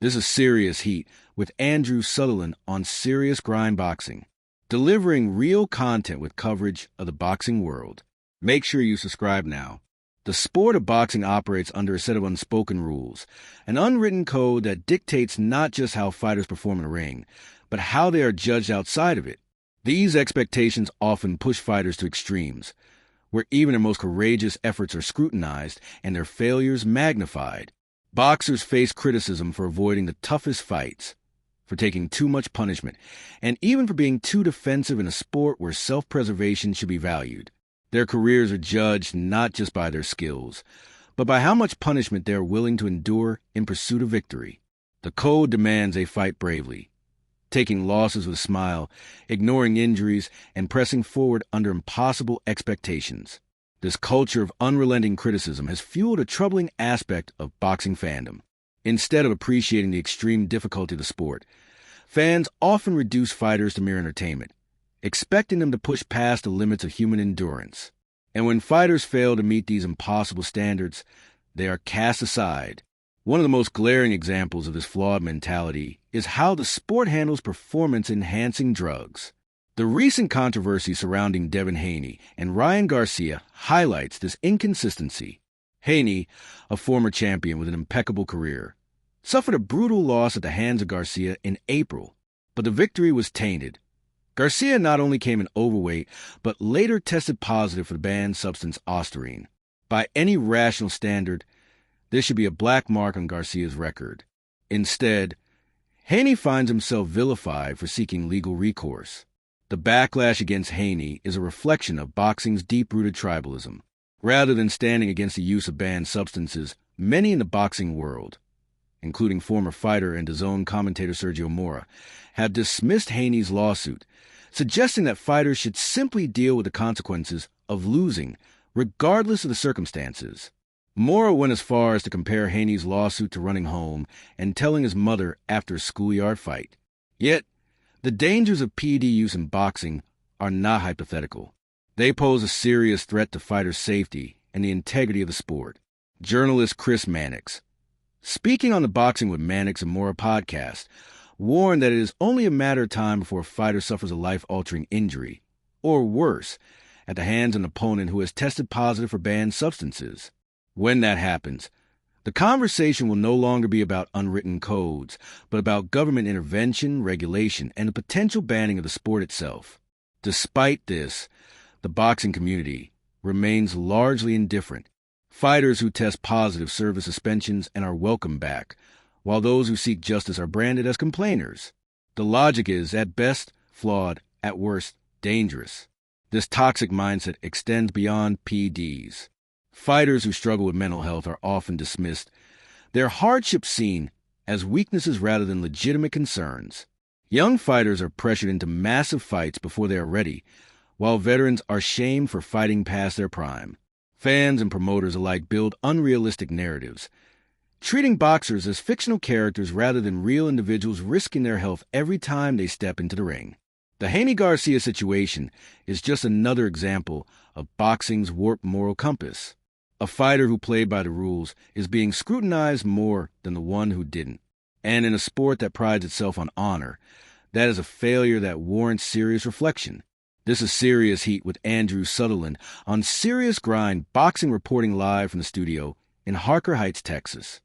This is Serious Heat with Andrew Sutherland on Serious Grind Boxing, delivering real content with coverage of the boxing world. Make sure you subscribe now. The sport of boxing operates under a set of unspoken rules, an unwritten code that dictates not just how fighters perform in a ring, but how they are judged outside of it. These expectations often push fighters to extremes, where even their most courageous efforts are scrutinized and their failures magnified. Boxers face criticism for avoiding the toughest fights, for taking too much punishment, and even for being too defensive in a sport where self-preservation should be valued. Their careers are judged not just by their skills, but by how much punishment they are willing to endure in pursuit of victory. The code demands they fight bravely, taking losses with a smile, ignoring injuries, and pressing forward under impossible expectations. This culture of unrelenting criticism has fueled a troubling aspect of boxing fandom. Instead of appreciating the extreme difficulty of the sport, fans often reduce fighters to mere entertainment, expecting them to push past the limits of human endurance. And when fighters fail to meet these impossible standards, they are cast aside. One of the most glaring examples of this flawed mentality is how the sport handles performance-enhancing drugs. The recent controversy surrounding Devin Haney and Ryan Garcia highlights this inconsistency. Haney, a former champion with an impeccable career, suffered a brutal loss at the hands of Garcia in April, but the victory was tainted. Garcia not only came in overweight, but later tested positive for the banned substance ostarine. By any rational standard, this should be a black mark on Garcia's record. Instead, Haney finds himself vilified for seeking legal recourse. The backlash against Haney is a reflection of boxing's deep-rooted tribalism. Rather than standing against the use of banned substances, many in the boxing world, including former fighter and DAZN commentator Sergio Mora, have dismissed Haney's lawsuit, suggesting that fighters should simply deal with the consequences of losing, regardless of the circumstances. Mora went as far as to compare Haney's lawsuit to running home and telling his mother after a schoolyard fight. Yet, the dangers of PED use in boxing are not hypothetical. They pose a serious threat to fighters' safety and the integrity of the sport. Journalist Chris Mannix, speaking on the Boxing with Mannix and Mora podcast, warned that it is only a matter of time before a fighter suffers a life-altering injury, or worse, at the hands of an opponent who has tested positive for banned substances. When that happens, the conversation will no longer be about unwritten codes, but about government intervention, regulation, and the potential banning of the sport itself. Despite this, the boxing community remains largely indifferent. Fighters who test positive serve as suspensions and are welcomed back, while those who seek justice are branded as complainers. The logic is, at best, flawed, at worst, dangerous. This toxic mindset extends beyond PEDs. Fighters who struggle with mental health are often dismissed, their hardships seen as weaknesses rather than legitimate concerns. Young fighters are pressured into massive fights before they are ready, while veterans are shamed for fighting past their prime. Fans and promoters alike build unrealistic narratives, treating boxers as fictional characters rather than real individuals risking their health every time they step into the ring. The Haney-Garcia situation is just another example of boxing's warped moral compass. A fighter who played by the rules is being scrutinized more than the one who didn't. And in a sport that prides itself on honor, that is a failure that warrants serious reflection. This is Serious Heat with Andrew Sutherland on Serious Grind Boxing, reporting live from the studio in Harker Heights, Texas.